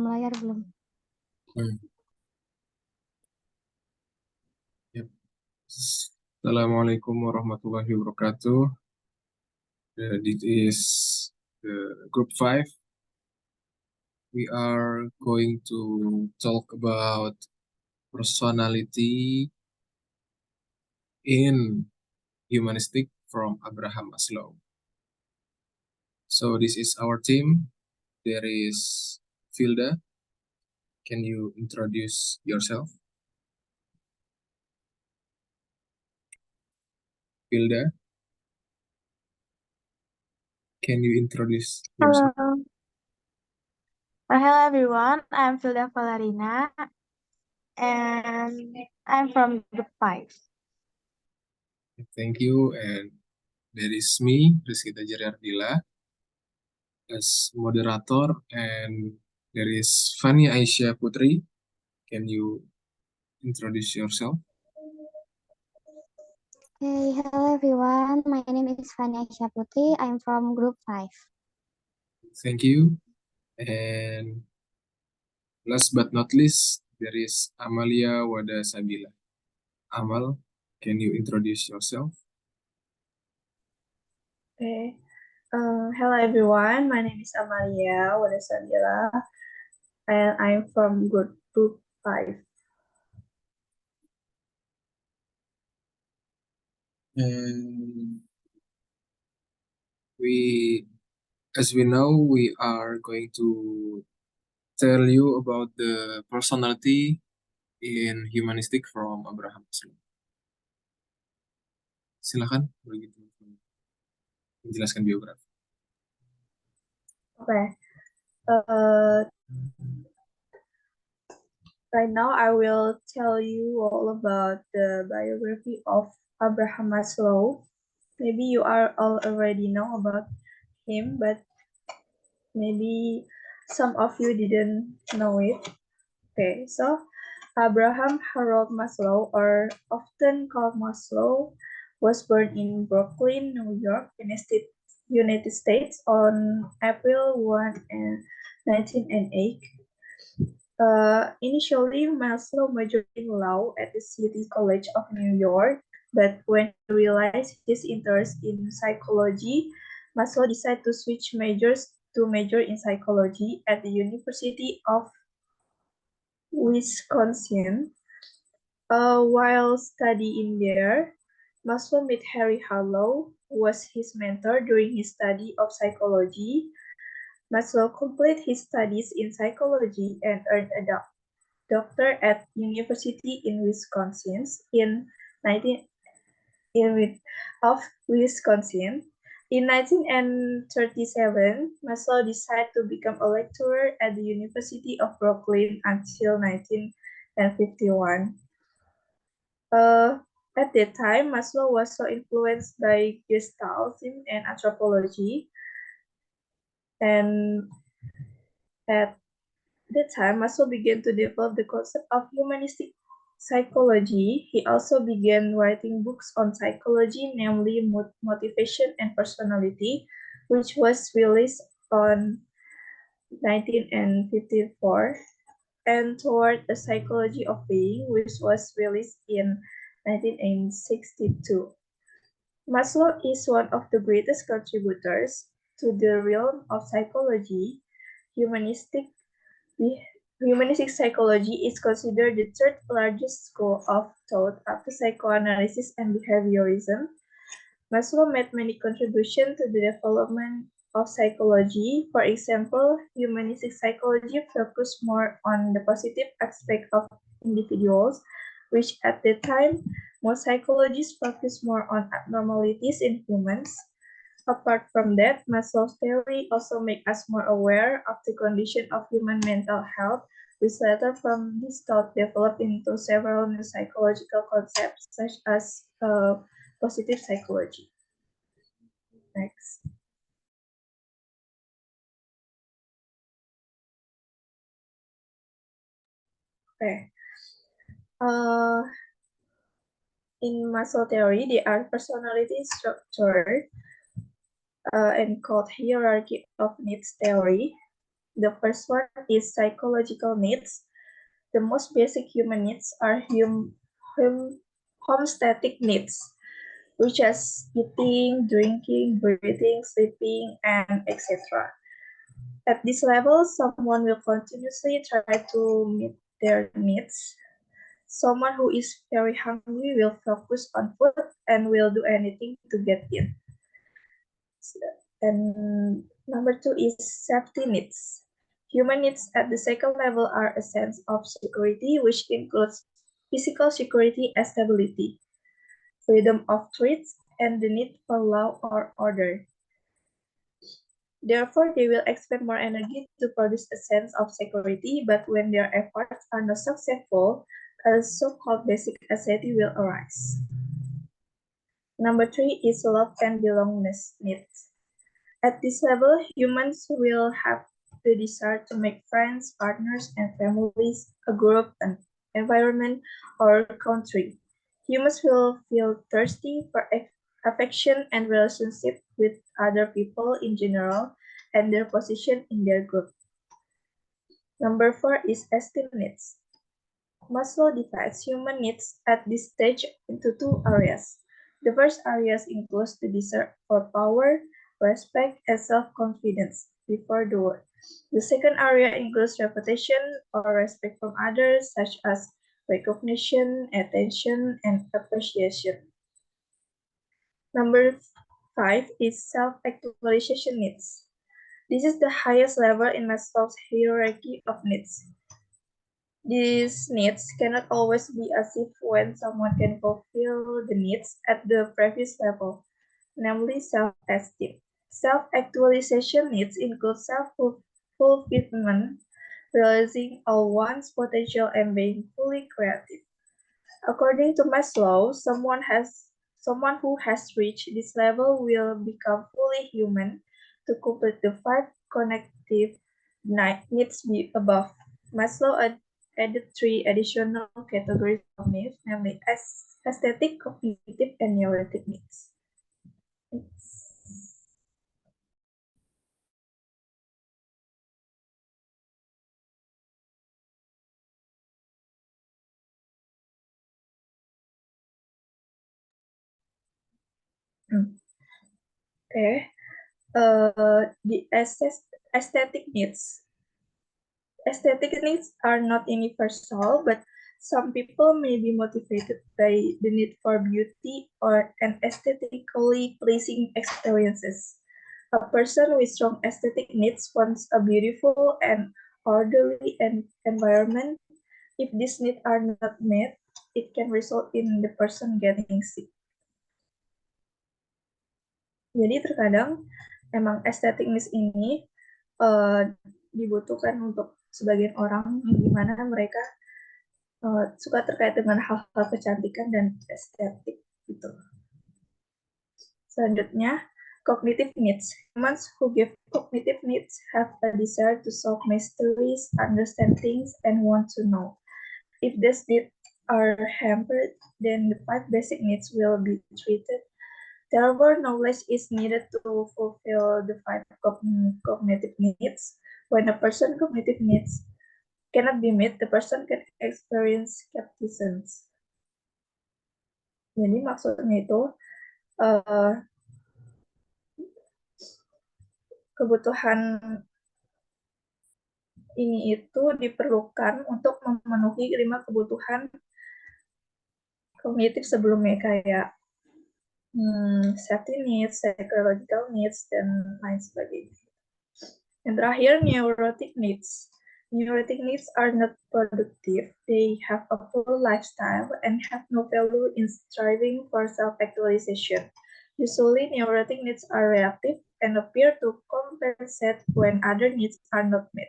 layar belum? Yep. Assalamualaikum warahmatullahi wabarakatuh. This is group 5. We are going to talk about personality in humanistic from Abraham Maslow. So this is our team. There is Filda. Can you introduce yourself? Filda, can you introduce yourself? Hello. Hello everyone, I'm Filda Valerina and I'm from group 5. Thank you. And there is me, Rizky Tajariardila, as moderator, and there is Fani Aisyah Putri. Can you introduce yourself? Hey, hello everyone, my name is Fania Putri, I'm from group 5. Thank you. And last but not least, there is Amalia Wada Sabila. Amal, can you introduce yourself? Okay. Hello everyone. My name is Amalia Wadasabila, and I'm from group 5. And as we know, we are going to tell you about the personality in humanistic from Abraham Maslow. Silakan begitu menjelaskan biografi. Okay. Right now, I will tell you all about the biography of Abraham Maslow. Maybe you are all already know about him, but maybe some of you didn't know it. Okay, so Abraham Harold Maslow, or often called Maslow, was born in Brooklyn, New York, United States on April 1, 1908. Initially, Maslow majored in law at the City College of New York, but when he realized his interest in psychology, Maslow decided to switch majors to major in psychology at the University of Wisconsin. While studying there, Maslow met Harry Harlow, who was his mentor during his study of psychology. Maslow completed his studies in psychology and earned a doctor at University in Wisconsin in 19 of Wisconsin. In 1937, Maslow decided to become a lecturer at the University of Brooklyn until 1951. At that time, Maslow was so influenced by Gestaltism and anthropology, and at that time, Maslow began to develop the concept of humanistic psychology. He also began writing books on psychology, namely Motivation and Personality, which was released on 1954, and Toward the Psychology of Being, which was released in 1962. Maslow is one of the greatest contributors to the realm of psychology. Humanistic Humanistic psychology is considered the third largest school of thought after psychoanalysis and behaviorism. Maslow made many contributions to the development of psychology. For example, humanistic psychology focused more on the positive aspect of individuals, which at the time, most psychologists focused more on abnormalities in humans. Apart from that, Maslow's theory also makes us more aware of the condition of human mental health, which later from this thought developed into several new psychological concepts such as positive psychology. Next. Okay. In Maslow theory, there are personality structure and called hierarchy of needs theory. The first one is psychological needs. The most basic human needs are homeostatic needs, which as eating, drinking, breathing, sleeping, and etc. At this level, someone will continuously try to meet their needs. Someone who is very hungry will focus on food and will do anything to get it. And number two is safety needs. Human needs at the second level are a sense of security, which includes physical security and stability, freedom of choice, and the need for law or order. Therefore, they will expend more energy to produce a sense of security, but when their efforts are not successful, a so-called basic anxiety will arise. Number three is love and belongingness needs. At this level, humans will have the desire to make friends, partners, and families, a group, an environment, or country. Humans will feel thirsty for affection and relationship with other people in general and their position in their group. Number four is esteem needs. Maslow divides human needs at this stage into two areas. The first areas includes the desire for power, respect, and self-confidence before the word. The second area includes reputation or respect from others, such as recognition, attention, and appreciation. Number five is self-actualization needs. This is the highest level in Maslow's hierarchy of needs. These needs cannot always be achieved when someone can fulfill the needs at the previous level, namely self-esteem. Self-actualization needs include self-fulfillment, realizing all one's potential and being fully creative. According to Maslow, someone who has reached this level will become fully human to complete the five connective needs above. Maslow added three additional categories of needs, namely aesthetic, cognitive, and neurotic needs. Okay. The aesthetic needs. Aesthetic needs are not universal, but some people may be motivated by the need for beauty or an aesthetically pleasing experiences. A person with strong aesthetic needs wants a beautiful and orderly environment. If these needs are not met, it can result in the person getting sick. Jadi terkadang emang aesthetic needs ini dibutuhkan untuk sebagian orang di mana mereka suka terkait dengan hal-hal kecantikan dan estetik gitu. Selanjutnya, cognitive needs. Humans who give cognitive needs have a desire to solve mysteries, understand things, and want to know. If these needs are hampered, then the five basic needs will be treated. Therefore, knowledge is needed to fulfill the five cognitive needs. When a person's cognitive needs cannot be met, the person can experience skepticism. Jadi maksudnya itu kebutuhan ini itu diperlukan untuk memenuhi 5 kebutuhan kognitif sebelumnya kayak safety needs, psychological needs, dan lain sebagainya. Yang terakhir, neurotic needs. Neurotic needs are not productive. They have a poor lifestyle and have no value in striving for self-actualization. Usually, neurotic needs are reactive and appear to compensate when other needs are not met.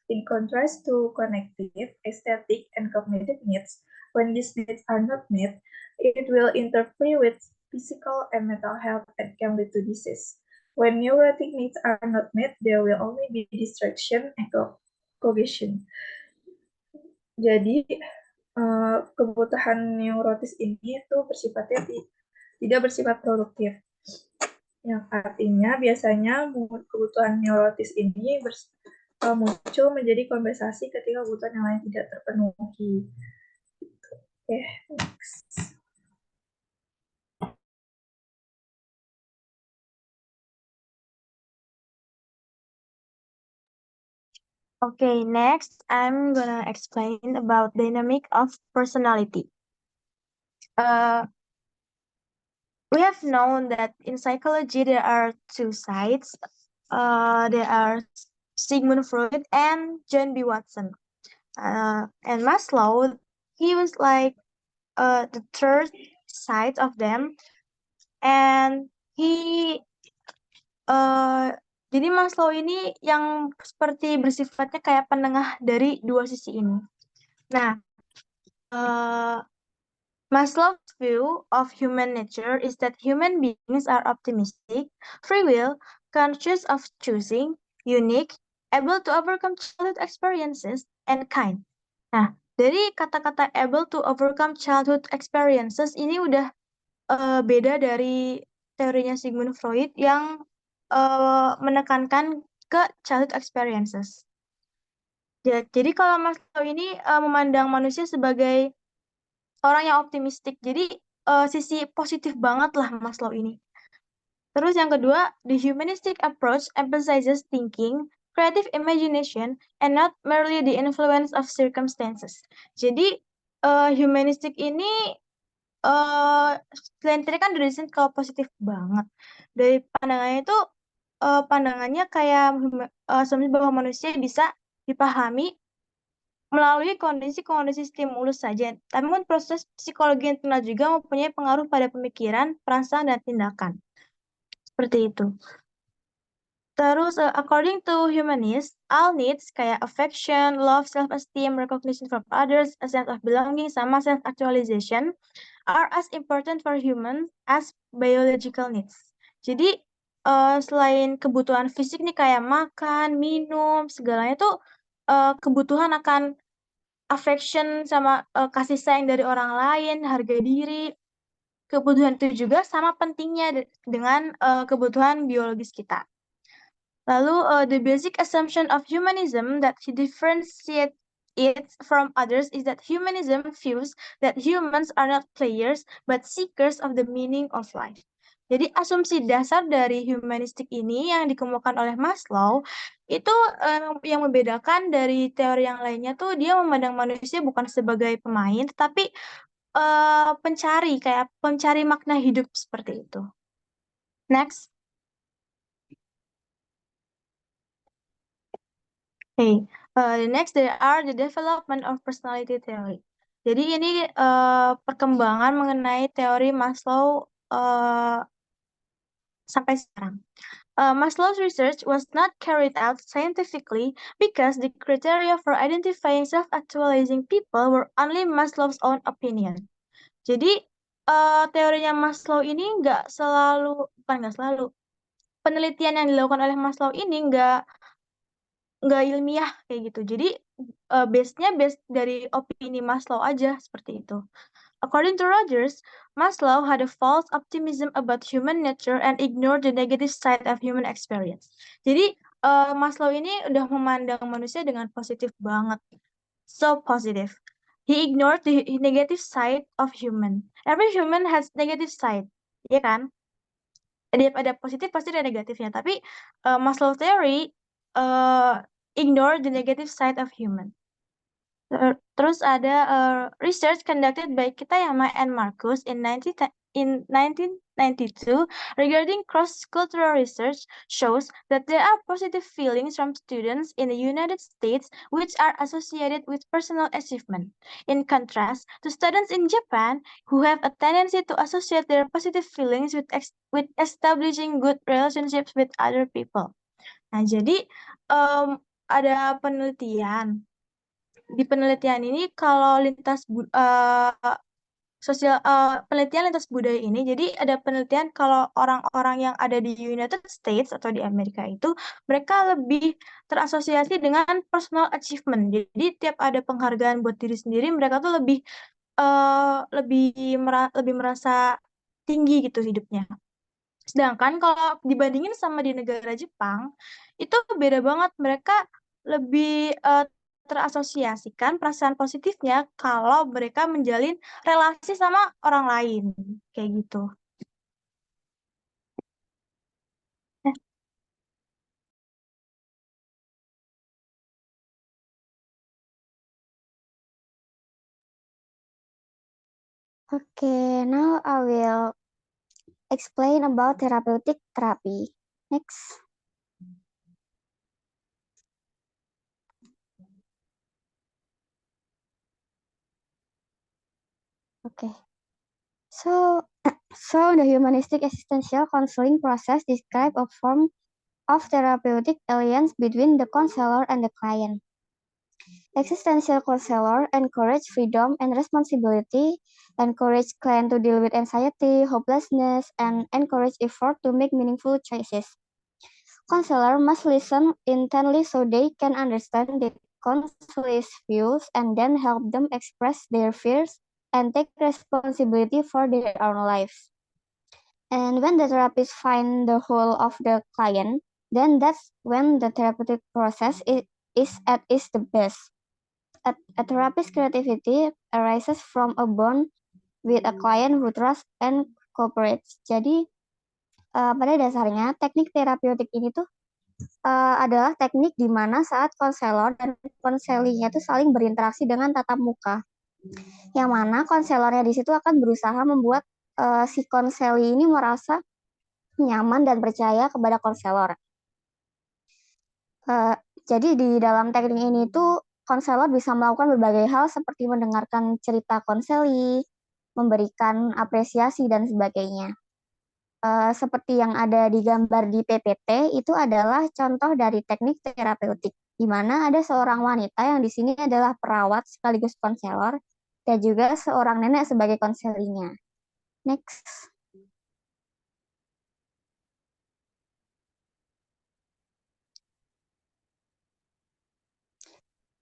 In contrast to cognitive, aesthetic, and cognitive needs, when these needs are not met, it will interfere with physical and mental health and can lead to disease. When neurotic needs are not met, there will only be distraction and cohesion. Jadi, kebutuhan neurotis ini itu bersifatnya tidak bersifat produktif. Yang artinya biasanya kebutuhan neurotis ini muncul menjadi kompensasi ketika kebutuhan yang lain tidak terpenuhi. Oke, next. Okay, next I'm gonna explain about dynamic of personality. We have known that in psychology there are two sides. There are Sigmund Freud and John B. Watson. And Maslow, he was like the third side of them, and he jadi Maslow ini yang seperti bersifatnya kayak penengah dari dua sisi ini. Nah, Maslow's view of human nature is that human beings are optimistic, free will, conscious of choosing, unique, able to overcome childhood experiences, and kind. Nah, dari kata-kata able to overcome childhood experiences ini udah beda dari teorinya Sigmund Freud yang menekankan ke childhood experiences. Jadi kalau Maslow ini memandang manusia sebagai orang yang optimistik. Jadi sisi positif banget lah Maslow ini. Terus yang kedua, the humanistic approach emphasizes thinking, creative imagination, and not merely the influence of circumstances. Jadi humanistic ini selain tadi kan desain kalau positif banget. Dari pandangannya itu pandangannya kayak asumsi bahwa manusia bisa dipahami melalui kondisi-kondisi stimulus saja. Namun proses psikologi internal juga mempunyai pengaruh pada pemikiran, perasaan, dan tindakan. Seperti itu. Terus, according to humanists, all needs kayak affection, love, self-esteem, recognition from others, a sense of belonging, sama self-actualization are as important for humans as biological needs. Jadi, selain kebutuhan fisik nih kayak makan, minum, segalanya tuh kebutuhan akan affection sama kasih sayang dari orang lain, harga diri, kebutuhan itu juga sama pentingnya dengan kebutuhan biologis kita. Lalu the basic assumption of humanism that differentiates it from others is that humanism views that humans are not players but seekers of the meaning of life. Jadi asumsi dasar dari humanistik ini yang dikemukakan oleh Maslow itu yang membedakan dari teori yang lainnya tuh dia memandang manusia bukan sebagai pemain tetapi pencari makna hidup seperti itu. Next. Okay, next there are the development of personality theory. Jadi ini perkembangan mengenai teori Maslow sampai sekarang. Maslow's research was not carried out scientifically because the criteria for identifying self-actualizing people were only Maslow's own opinion. Jadi teorinya Maslow ini penelitian yang dilakukan oleh Maslow ini nggak ilmiah kayak gitu. Jadi base-nya dari opini Maslow aja seperti itu. According to Rogers, Maslow had a false optimism about human nature and ignored the negative side of human experience. Jadi Maslow ini udah memandang manusia dengan positif banget. So positive. He ignored the negative side of human. Every human has negative side, ya kan? Ada positif pasti ada negatifnya. Tapi Maslow theory ignore the negative side of human. Terus ada research conducted by Kitayama and Marcus in 1992 regarding cross-cultural research shows that there are positive feelings from students in the United States which are associated with personal achievement. In contrast to students in Japan who have a tendency to associate their positive feelings with establishing good relationships with other people. Nah, jadi ada penelitian. Di penelitian ini kalau penelitian lintas budaya ini, jadi ada penelitian kalau orang-orang yang ada di United States atau di Amerika itu mereka lebih terasosiasi dengan personal achievement. Jadi tiap ada penghargaan buat diri sendiri, mereka tuh lebih merasa tinggi gitu hidupnya. Sedangkan kalau dibandingin sama di negara Jepang, itu beda banget. Mereka lebih terasosiasikan perasaan positifnya kalau mereka menjalin relasi sama orang lain, kayak gitu. Okay, now I will explain about therapeutic therapy. Next. Okay. So the humanistic existential counseling process describes a form of therapeutic alliance between the counselor and the client. Existential counselor encourage freedom and responsibility, encourage client to deal with anxiety, hopelessness, and encourage effort to make meaningful choices. Counselor must listen intently so they can understand the counselor's views and then help them express their fears and take responsibility for their own lives. And when the therapist find the whole of the client, then that's when the therapeutic process is at its the best. A therapist's creativity arises from a bond with a client who trusts and cooperates. Jadi pada dasarnya teknik terapeutik ini tuh adalah teknik di mana saat konselor dan konselinya itu saling berinteraksi dengan tatap muka. Yang mana konselornya di situ akan berusaha membuat si konseli ini merasa nyaman dan percaya kepada konselor. Jadi di dalam teknik ini tuh konselor bisa melakukan berbagai hal seperti mendengarkan cerita konseli, memberikan apresiasi dan sebagainya. Seperti yang ada di gambar di PPT itu adalah contoh dari teknik terapeutik, di mana ada seorang wanita yang di sini adalah perawat sekaligus konselor dan juga seorang nenek sebagai konselinya. Next.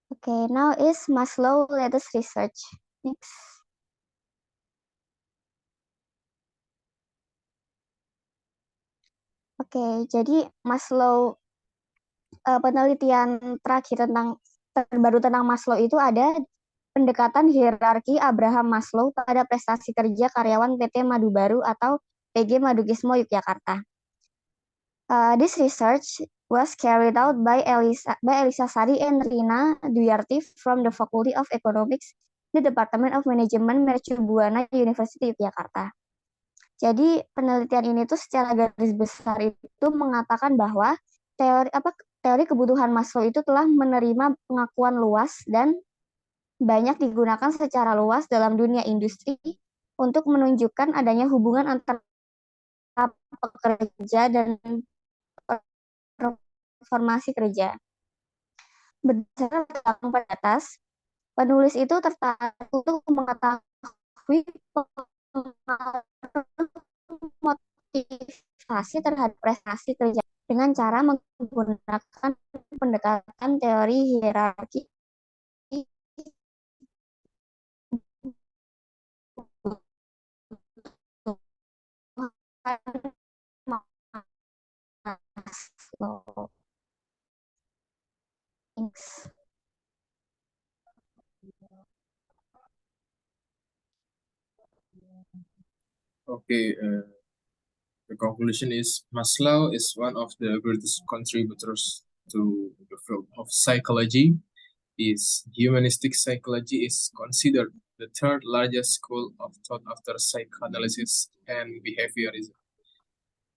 Okay, now is Maslow latest research. Next. Oke, jadi Maslow penelitian terakhir terbaru tentang Maslow itu ada pendekatan hierarki Abraham Maslow pada prestasi kerja karyawan PT Madu Baru atau PG Madukismo Yogyakarta. This research was carried out by Elisa Sari and Rina Duyarti from the Faculty of Economics, the Department of Management, Mercubuana University Yogyakarta. Jadi penelitian ini tuh secara garis besar itu mengatakan bahwa teori kebutuhan Maslow itu telah menerima pengakuan luas dan banyak digunakan secara luas dalam dunia industri untuk menunjukkan adanya hubungan antara pekerja dan formasi kerja. Berdasarkan pada atas, penulis itu tertarik untuk mengetahui motivasi terhadap prestasi kerja dengan cara menggunakan pendekatan teori hierarki Maslow. Thanks. Okay, the conclusion is Maslow is one of the greatest contributors to the field of psychology. His humanistic psychology is considered the third largest school of thought after psychoanalysis and behaviorism.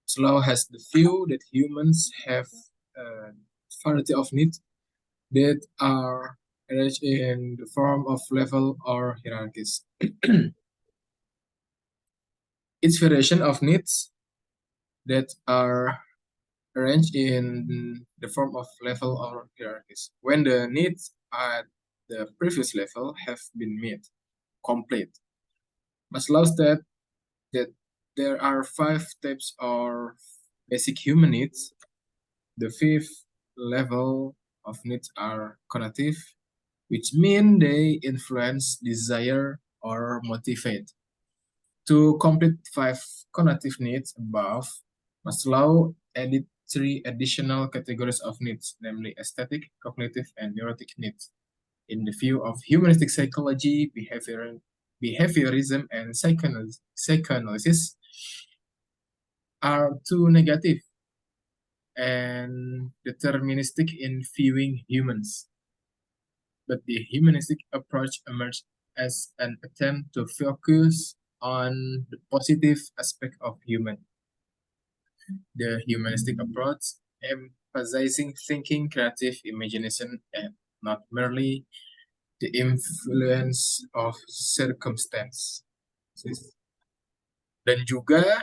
Maslow has the view that humans have a variety of needs that are arranged in the form of level or hierarchies. Each variation of needs that are arranged in the form of level or hierarchies. When the needs at the previous level have been met, complete. Maslow stated that there are 5 types of basic human needs. The 5th level of needs are cognitive, which mean they influence, desire, or motivate. To complete 5 cognitive needs above, Maslow added three additional categories of needs, namely aesthetic, cognitive, and neurotic needs. In the view of humanistic psychology, behaviorism, and psychoanalysis are too negative and deterministic in viewing humans. But the humanistic approach emerged as an attempt to focus on the positive aspect of human. The humanistic approach emphasizing thinking, creative imagination, and not merely the influence of circumstance. Dan juga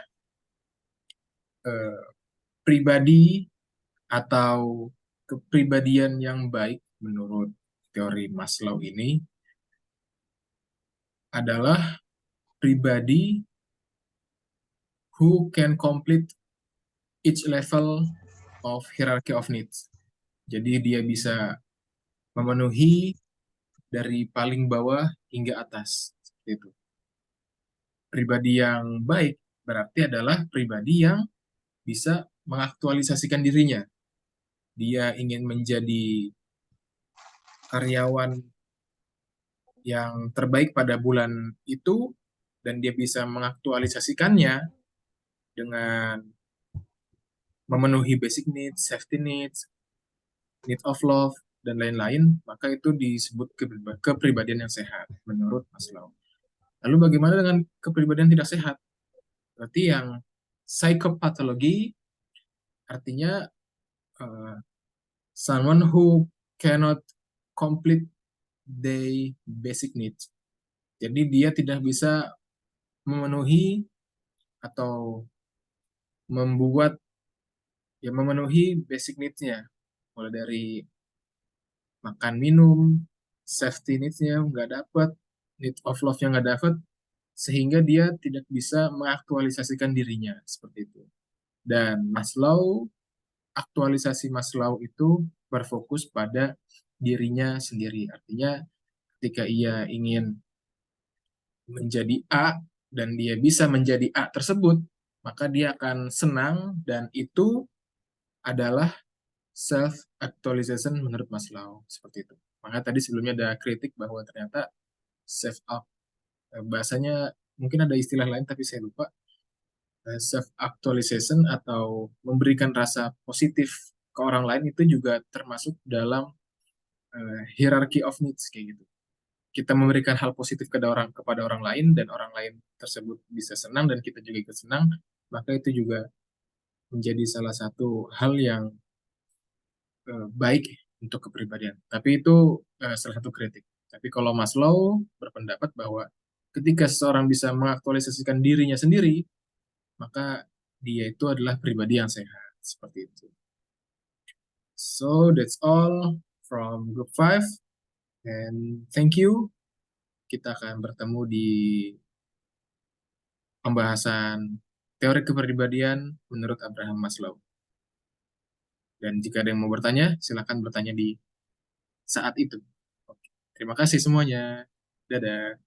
pribadi atau kepribadian yang baik menurut teori Maslow ini adalah pribadi who can complete each level of hierarchy of needs. Jadi dia bisa memenuhi dari paling bawah hingga atas. Seperti itu. Pribadi yang baik berarti adalah pribadi yang bisa mengaktualisasikan dirinya. Dia ingin menjadi karyawan yang terbaik pada bulan itu, dan dia bisa mengaktualisasikannya dengan memenuhi basic needs, safety needs, need of love, dan lain-lain, maka itu disebut kepribadian yang sehat menurut Maslow. Lalu bagaimana dengan kepribadian tidak sehat? Berarti yang psychopathology artinya someone who cannot complete their basic needs. Jadi dia tidak bisa memenuhi atau memenuhi basic needs-nya. Mulai dari makan, minum, safety needs-nya nggak dapat, need of love-nya nggak dapat, sehingga dia tidak bisa mengaktualisasikan dirinya, seperti itu. Dan aktualisasi Maslow itu berfokus pada dirinya sendiri. Artinya ketika ia ingin menjadi A dan dia bisa menjadi A tersebut, maka dia akan senang, dan itu adalah self-actualization menurut Maslow. Seperti itu. Maka tadi sebelumnya ada kritik bahwa ternyata bahasanya mungkin ada istilah lain tapi saya lupa. Self-actualization atau memberikan rasa positif ke orang lain itu juga termasuk dalam hierarchy of needs, kayak gitu. Kita memberikan hal positif kepada orang lain, dan orang lain tersebut bisa senang dan kita juga ikut senang, maka itu juga menjadi salah satu hal yang baik untuk kepribadian. Tapi itu salah satu kritik. Tapi kalau Maslow berpendapat bahwa ketika seseorang bisa mengaktualisasikan dirinya sendiri, maka dia itu adalah pribadi yang sehat. Seperti itu. So, that's all from Group 5. And thank you. Kita akan bertemu di pembahasan teori kepribadian menurut Abraham Maslow. Dan jika ada yang mau bertanya, silakan bertanya di saat itu. Oke. Terima kasih semuanya. Dadah.